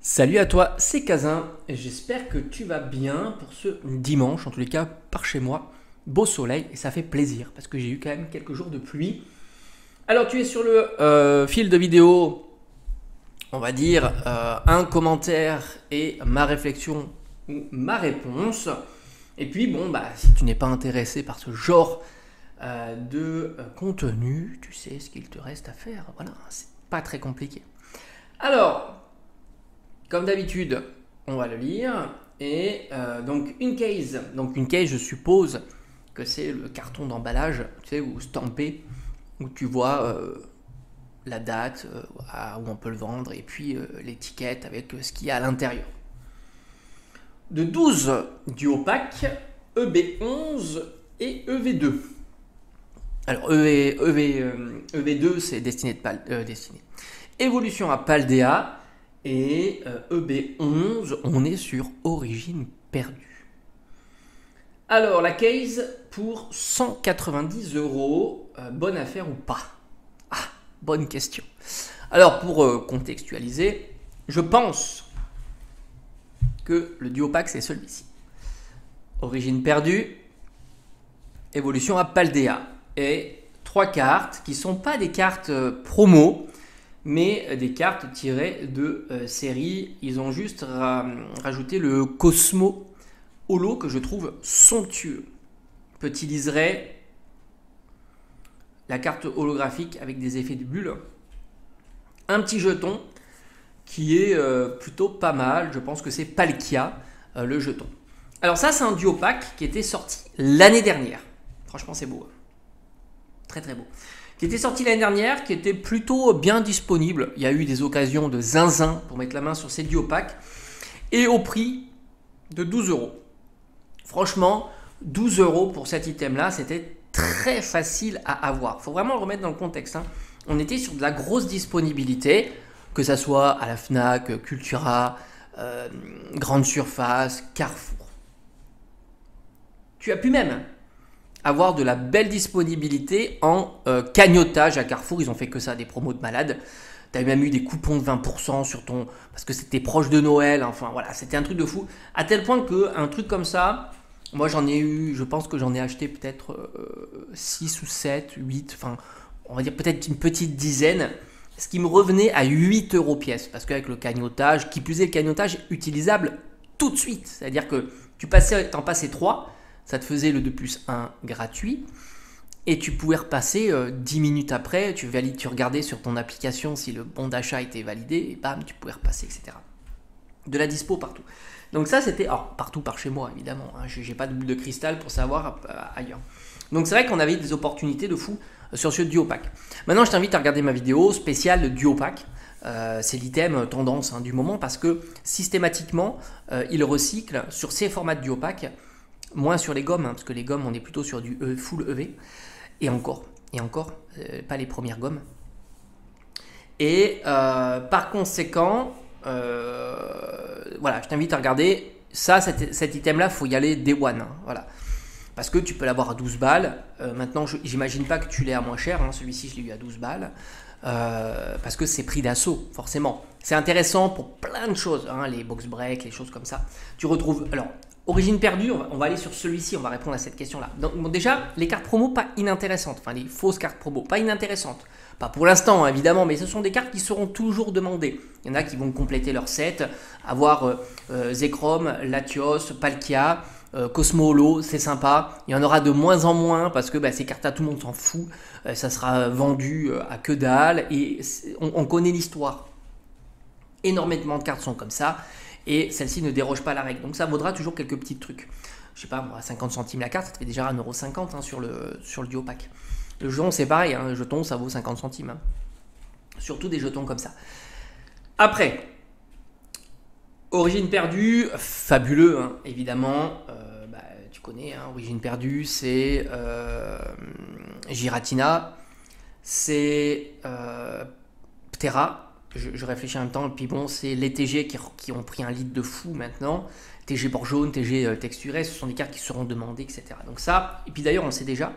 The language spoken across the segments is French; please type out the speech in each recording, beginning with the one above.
Salut à toi, c'est Kazin. J'espère que tu vas bien pour ce dimanche, en tous les cas par chez moi. Beau soleil et ça fait plaisir parce que j'ai eu quand même quelques jours de pluie. Alors tu es sur le fil de vidéo, on va dire un commentaire et ma réflexion ou ma réponse. Et puis bon, bah si tu n'es pas intéressé par ce genre de contenu, tu sais ce qu'il te reste à faire. Voilà, c'est pas très compliqué. Alors, comme d'habitude, on va le lire. Et donc une case. Donc une case, je suppose que c'est le carton d'emballage, tu sais, ou stampé, où tu vois la date, où on peut le vendre, et puis l'étiquette avec ce qu'il y a à l'intérieur. De 12 Duopack, EB11 et EV2. Alors EV2, c'est destiné. Évolution à Paldea. Et EB11, on est sur origine perdue. Alors, la case pour 190 €, bonne affaire ou pas? Ah, bonne question. Alors, pour contextualiser, je pense que le Duopack, c'est celui-ci. Origine perdue, évolution à Paldea. Et 3 cartes qui ne sont pas des cartes promo, mais des cartes tirées de série. Ils ont juste rajouté le Cosmo Holo que je trouve somptueux. Petit liseré, la carte holographique avec des effets de bulles, un petit jeton qui est plutôt pas mal. Je pense que c'est Palkia, le jeton. Alors ça, c'est un Duopack qui était sorti l'année dernière. Franchement, c'est beau. Très très beau. Qui était sorti l'année dernière, qui était plutôt bien disponible. Il y a eu des occasions de zinzin pour mettre la main sur ces Duopack. Et au prix de 12 €. Franchement, 12 € pour cet item-là, c'était très facile à avoir. Il faut vraiment le remettre dans le contexte. On était sur de la grosse disponibilité, que ça soit à la Fnac, Cultura, Grande Surface, Carrefour. Tu as pu même avoir de la belle disponibilité en cagnotage à Carrefour. Ils ont fait que ça, des promos de malade. Tu as même eu des coupons de 20% sur ton... parce que c'était proche de Noël. Enfin voilà, c'était un truc de fou. À tel point qu'un truc comme ça, moi j'en ai eu, je pense que j'en ai acheté peut-être 6 ou 7, 8, enfin on va dire peut-être une petite dizaine. Ce qui me revenait à 8 € pièce. Parce qu'avec le cagnotage, qui plus est le cagnotage utilisable tout de suite. C'est-à-dire que tu t'en passais 3, ça te faisait le 2+1 gratuit. Et tu pouvais repasser 10 minutes après, tu regardais sur ton application si le bon d'achat était validé, et bam, tu pouvais repasser, etc. De la dispo partout. Donc ça, c'était... Alors, partout par chez moi, évidemment. Je n'ai pas de boule de cristal pour savoir ailleurs. Donc c'est vrai qu'on avait des opportunités de fou sur ce Duopack. Maintenant, je t'invite à regarder ma vidéo spéciale de Duopack. C'est l'item tendance du moment parce que systématiquement, il recycle sur ces formats de Duopack, moins sur les gommes, parce que les gommes, on est plutôt sur du full EV. Et encore, pas les premières gommes. Et par conséquent, voilà, je t'invite à regarder. Ça, cet item-là, il faut y aller day one. Voilà. Parce que tu peux l'avoir à 12 balles. Maintenant, j'imagine pas que tu l'aies à moins cher. Celui-ci, je l'ai eu à 12 balles. Parce que c'est prix d'assaut, forcément. C'est intéressant pour plein de choses. Les box break, les choses comme ça. Tu retrouves... Alors, origine perdue, on va aller sur celui-ci, on va répondre à cette question-là. Donc bon, déjà, les cartes promo pas inintéressantes, enfin les fausses cartes promo pas inintéressantes. Pas pour l'instant, évidemment, mais ce sont des cartes qui seront toujours demandées. Il y en a qui vont compléter leur set, avoir Zekrom, Latios, Palkia, Cosmo Holo, c'est sympa. Il y en aura de moins en moins parce que ces cartes-là, tout le monde s'en fout. Ça sera vendu à que dalle et on connaît l'histoire. Énormément de cartes sont comme ça. Et celle-ci ne déroge pas à la règle. Donc ça vaudra toujours quelques petits trucs. Je sais pas, moi, 50 centimes la carte, ça te fait déjà 1,50 € sur le Duopack. Le jeton, c'est pareil, le jeton, ça vaut 50 centimes. Surtout des jetons comme ça. Après, origine perdue, fabuleux, évidemment. Tu connais, origine perdue, c'est Giratina, c'est Ptera. Je réfléchis en même temps, et puis bon, c'est les TG qui ont pris un lead de fou maintenant. TG bord jaune, TG texturé, ce sont des cartes qui seront demandées, etc. Donc ça, et puis d'ailleurs, on le sait déjà,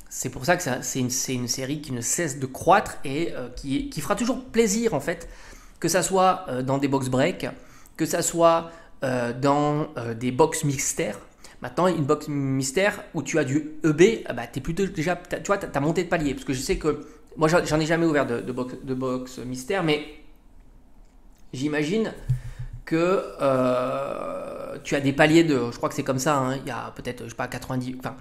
c'est pour ça que c'est une série qui ne cesse de croître et qui fera toujours plaisir en fait que ça soit dans des box break, que ça soit dans des box mystères. Maintenant, une box mystère où tu as du EB, bah, tu es plutôt déjà, tu vois, tu as monté de palier. Parce que je sais que, moi j'en ai jamais ouvert de box mystère, mais j'imagine que tu as des paliers de, je crois que c'est comme ça, hein, il y a peut-être, je sais pas, 90, enfin,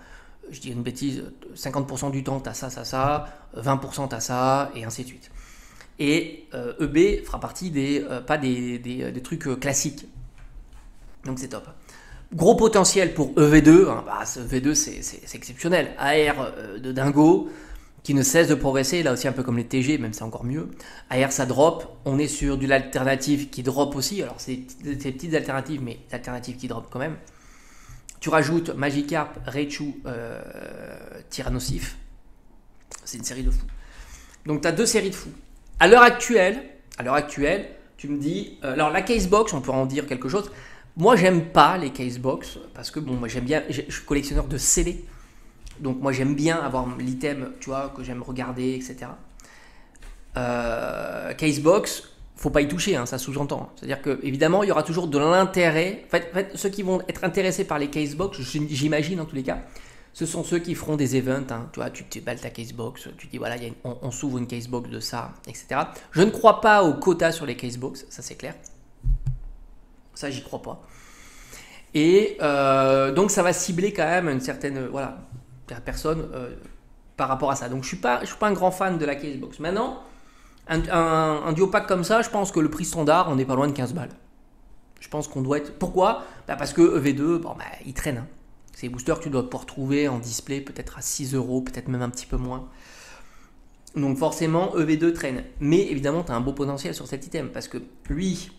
je dis une bêtise, 50% du temps, tu as ça, 20% tu as ça, et ainsi de suite. Et EB fera partie pas des trucs classiques. Donc c'est top. Gros potentiel pour EV2, hein, bah, ce EV2 c'est exceptionnel. AR de dingo, qui ne cesse de progresser, là aussi un peu comme les TG, même c'est encore mieux. AR ça drop, on est sur de l'alternative qui drop aussi, alors c'est des petites alternatives, mais alternatives qui drop quand même. Tu rajoutes Magikarp, Raichu, Tyrannosif, c'est une série de fous. Donc tu as deux séries de fous. À l'heure actuelle, tu me dis, alors la casebox, on peut en dire quelque chose. Moi, j'aime pas les casebox parce que bon, moi j'aime bien, je suis collectionneur de scellés. Donc moi j'aime bien avoir l'item, tu vois, que j'aime regarder, etc. Casebox, faut pas y toucher, hein, ça sous-entend. C'est-à-dire que évidemment, il y aura toujours de l'intérêt. En fait, ceux qui vont être intéressés par les casebox, j'imagine en tous les cas, ce sont ceux qui feront des events. Hein, tu vois, tu te balles ta casebox, tu dis voilà, on s'ouvre une casebox de ça, etc. Je ne crois pas aux quotas sur les casebox, ça c'est clair. Ça, j'y crois pas. Et donc, ça va cibler quand même une certaine personne par rapport à ça. Donc, je suis pas un grand fan de la casebox. Maintenant, un duo pack comme ça, je pense que le prix standard, on n'est pas loin de 15 balles. Je pense qu'on doit être. Pourquoi? Parce que EV2, bon, bah, il traîne. Hein. C'est des boosters que tu dois pouvoir trouver en display, peut-être à 6 €, peut-être même un petit peu moins. Donc, forcément, EV2 traîne. Mais évidemment, tu as un beau potentiel sur cet item parce que lui.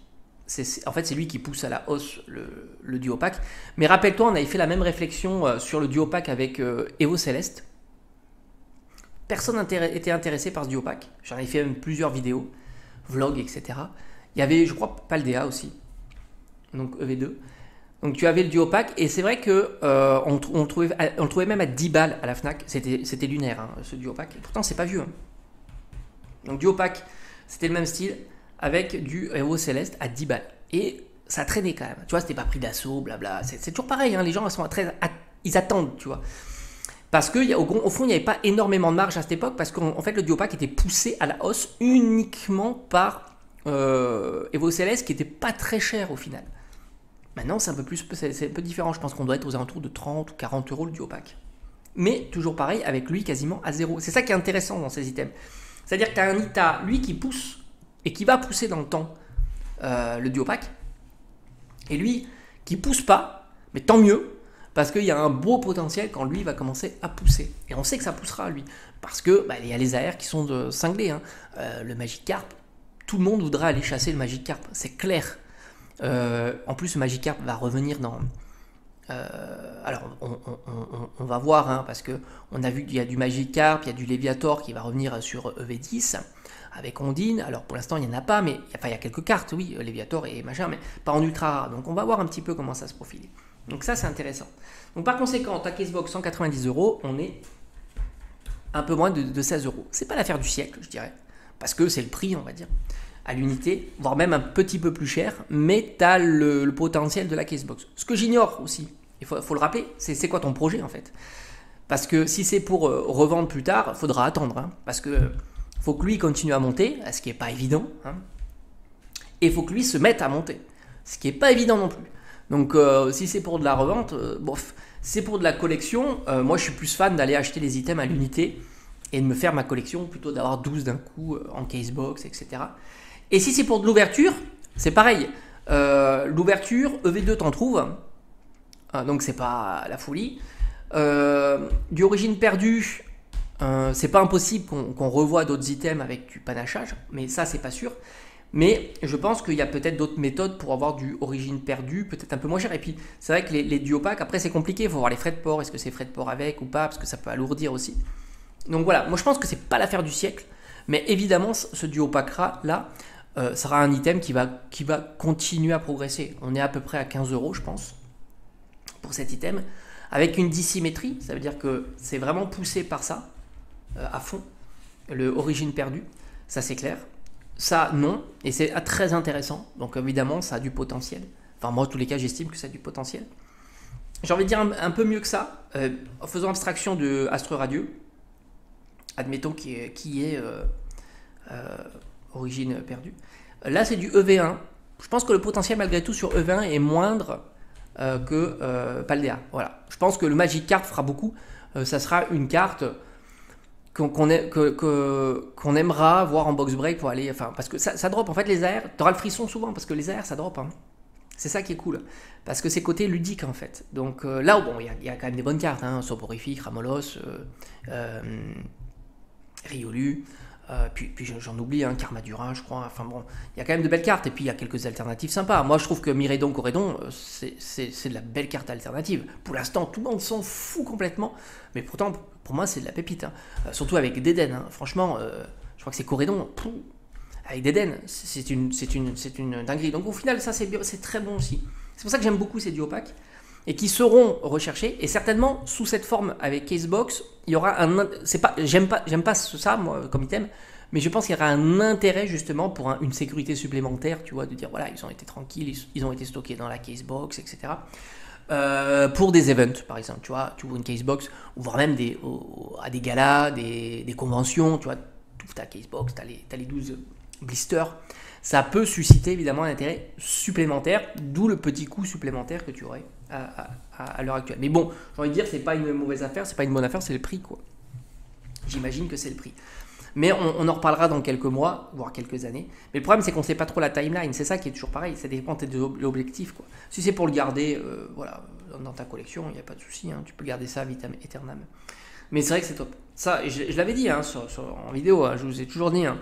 En fait, c'est lui qui pousse à la hausse le duo pack. Mais rappelle-toi, on avait fait la même réflexion sur le duo pack avec Evo Céleste. Personne n'était intéressé par ce duo pack. J'en avais fait même plusieurs vidéos, vlogs, etc. Il y avait, je crois, Paldea aussi. Donc EV2. Donc tu avais le duo pack. Et c'est vrai que on le trouvait même à 10 balles à la Fnac. C'était lunaire, hein, ce duo pack. Et pourtant, c'est pas vieux. Hein. Donc duo pack, c'était le même style. Avec du Evo Céleste à 10 balles. Et ça traînait quand même. Tu vois, c'était pas pris d'assaut, blabla. C'est toujours pareil, hein, les gens ils attendent, tu vois. Parce qu'au fond, il n'y avait pas énormément de marge à cette époque, parce qu'en fait, le duo pack était poussé à la hausse uniquement par Evo Céleste, qui n'était pas très cher au final. Maintenant, c'est un peu différent. Je pense qu'on doit être aux alentours de 30 ou 40 € le duo pack. Mais toujours pareil, avec lui quasiment à zéro. C'est ça qui est intéressant dans ces items. C'est-à-dire que tu as lui qui pousse et qui va pousser dans le temps le duo pack, et lui qui pousse pas, mais tant mieux, parce qu'il y a un beau potentiel quand lui va commencer à pousser. Et on sait que ça poussera lui, parce que il y a les AR qui sont cinglés. Hein. Le Magikarp, tout le monde voudra aller chasser le Magikarp, c'est clair. En plus, le Magikarp va revenir dans... alors, on va voir, hein, parce qu'on a vu qu'il y a du Magikarp, il y a du Léviator qui va revenir sur EV10, avec Ondine. Alors pour l'instant il n'y en a pas, mais il y a quelques cartes, oui, Léviator et machin, mais pas en ultra rare. Donc on va voir un petit peu comment ça se profile. Donc ça c'est intéressant. Donc par conséquent, ta casebox 190 €, on est un peu moins de 16 €. C'est pas l'affaire du siècle, je dirais, parce que c'est le prix, on va dire, à l'unité, voire même un petit peu plus cher, mais tu as le potentiel de la casebox. Ce que j'ignore aussi, il faut le rappeler, c'est quoi ton projet en fait? Parce que si c'est pour revendre plus tard, il faudra attendre, hein, parce que faut que lui continue à monter, ce qui n'est pas évident, hein, et il faut que lui se mette à monter, ce qui n'est pas évident non plus. Donc si c'est pour de la revente, bof, c'est pour de la collection, moi je suis plus fan d'aller acheter les items à l'unité et de me faire ma collection plutôt d'avoir 12 d'un coup en casebox, etc. Et si c'est pour de l'ouverture, c'est pareil. L'ouverture, EV2 t'en trouves, donc c'est pas la folie. Du origine perdue, c'est pas impossible qu'on revoie d'autres items avec du panachage, mais ça c'est pas sûr. Mais je pense qu'il y a peut-être d'autres méthodes pour avoir du origine perdue, peut-être un peu moins cher. Et puis c'est vrai que les duo packs, après c'est compliqué, il faut voir les frais de port, est-ce que c'est frais de port avec ou pas, parce que ça peut alourdir aussi. Donc voilà, moi je pense que c'est pas l'affaire du siècle, mais évidemment ce duo pack là sera un item qui va continuer à progresser. On est à peu près à 15 € je pense pour cet item, avec une dissymétrie, ça veut dire que c'est vraiment poussé par ça, à fond, le origine perdue, ça c'est clair. Ça, non, et c'est très intéressant. Donc évidemment, ça a du potentiel. Enfin, moi, en tous les cas, j'estime que ça a du potentiel. J'ai envie de dire un peu mieux que ça, en faisant abstraction de Astre Radieux, admettons qui est origine perdue. Là, c'est du EV1. Je pense que le potentiel, malgré tout, sur EV1 est moindre que Paldea. Voilà. Je pense que le Magic Card fera beaucoup. Ça sera une carte qu'on aimera voir en box break pour aller. Enfin, parce que ça drop. En fait, les AR, tu auras le frisson souvent parce que les AR, ça drop. Hein. C'est ça qui est cool. Parce que c'est côté ludique en fait. Donc là, bon, il y a quand même des bonnes cartes. Hein. Soporifique, Ramolos, Riolu. Puis j'en oublie, hein, Karmadura, je crois. Enfin bon, il y a quand même de belles cartes. Et puis il y a quelques alternatives sympas. Moi, je trouve que Miraidon, Corédon, c'est de la belle carte alternative. Pour l'instant, tout le monde s'en fout complètement. Mais pourtant, pour moi, c'est de la pépite. Hein. Surtout avec Deden. Hein. Franchement, je crois que c'est Corédon. Avec Deden, c'est une dinguerie. Donc au final, ça c'est très bon aussi. C'est pour ça que j'aime beaucoup ces duopacs. Et qui seront recherchés, et certainement sous cette forme avec Casebox, il y aura un. C'est pas, j'aime pas ça moi comme item, mais je pense qu'il y aura un intérêt justement pour une sécurité supplémentaire, tu vois, de dire voilà, ils ont été tranquilles, ils ont été stockés dans la Casebox, etc. Pour des events par exemple, tu vois, tu ouvres une Casebox, ou voire même à des galas, des conventions, tu vois, tu ouvres ta Casebox, t'as les 12 blisters. Ça peut susciter évidemment un intérêt supplémentaire, d'où le petit coût supplémentaire que tu aurais à l'heure actuelle. Mais bon, j'ai envie de dire, c'est pas une mauvaise affaire, c'est pas une bonne affaire, c'est le prix, quoi. J'imagine que c'est le prix. Mais on en reparlera dans quelques mois, voire quelques années. Mais le problème, c'est qu'on ne sait pas trop la timeline, c'est ça qui est toujours pareil, ça dépend de l'objectif, quoi. Si c'est pour le garder voilà, dans ta collection, il n'y a pas de souci, hein, tu peux garder ça vitam aeternam. Mais c'est vrai que c'est top. Ça, je l'avais dit hein, en vidéo, hein, je vous ai toujours dit, hein,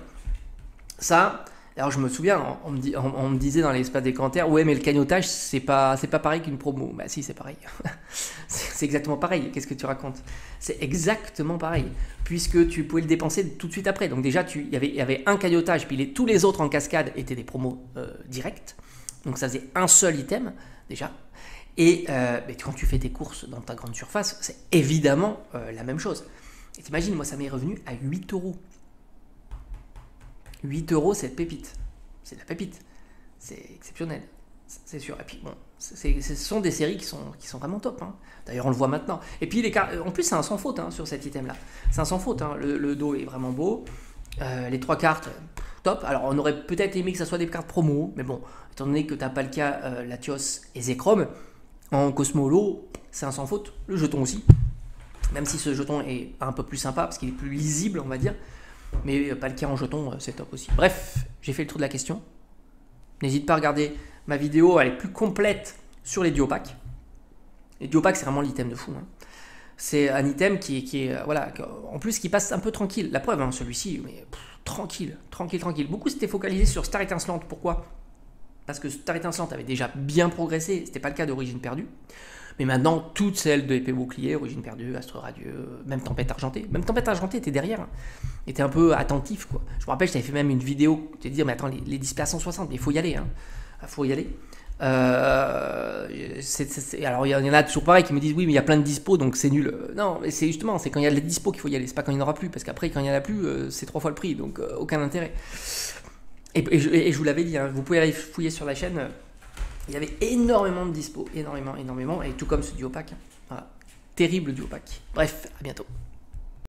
ça. Alors je me souviens, on me disait dans l'espace des commentaires, ouais mais le cagnotage c'est pas pareil qu'une promo. Bah si c'est pareil, c'est exactement pareil, qu'est-ce que tu racontes? C'est exactement pareil, puisque tu pouvais le dépenser tout de suite après. Donc déjà il y avait un cagnotage, puis tous les autres en cascade étaient des promos directs, donc ça faisait un seul item déjà. Et quand tu fais tes courses dans ta grande surface, c'est évidemment la même chose. Et t'imagines, moi ça m'est revenu à 8 euros. 8 euros, c'est de pépite. C'est de la pépite. C'est exceptionnel. C'est sûr. Et puis bon, ce sont des séries qui sont vraiment top. Hein. D'ailleurs, on le voit maintenant. Et puis, en plus, c'est un sans faute hein, sur cet item-là. C'est un sans faute. Hein. Le dos est vraiment beau. Les 3 cartes, top. Alors, on aurait peut-être aimé que ça soit des cartes promo. Mais bon, étant donné que tu n'as pas le cas Latios et Zekrom, en Cosmo Holo, c'est un sans faute. Le jeton aussi. Même si ce jeton est un peu plus sympa parce qu'il est plus lisible, on va dire. Mais pas le cas en jeton, c'est top aussi. Bref, j'ai fait le tour de la question. N'hésite pas à regarder ma vidéo, elle est plus complète sur les duopacks. Les duopacks, c'est vraiment l'item de fou. Hein. C'est un item qui est voilà, en plus qui passe un peu tranquille. La preuve, hein, celui-ci, mais tranquille. Beaucoup s'étaient focalisés sur Star Étincelante. Pourquoi? Parce que Star Étincelante avait déjà bien progressé. C'était pas le cas d'Origine Perdue. Mais maintenant, toutes celles de épée bouclier, Origine Perdue, Astre Radieux, même Tempête Argentée. Même Tempête Argentée était derrière. Hein. Était un peu attentif, quoi. Je me rappelle, je t'avais fait même une vidéo. Tu te dire, mais attends, les displays à 160, mais il faut y aller. Hein. Il faut y aller. Alors, il y en a toujours pareil qui me disent, oui, mais il y a plein de dispos, donc c'est nul. Non, mais c'est justement, c'est quand il y a les dispos qu'il faut y aller. C'est pas quand il n'y en aura plus. Parce qu'après, quand il n'y en a plus, c'est 3 fois le prix. Donc, aucun intérêt. Et je vous l'avais dit, hein, vous pouvez aller fouiller sur la chaîne. Il y avait énormément de dispo, énormément, et tout comme ce duopack. Voilà. Terrible duopack. Bref, à bientôt.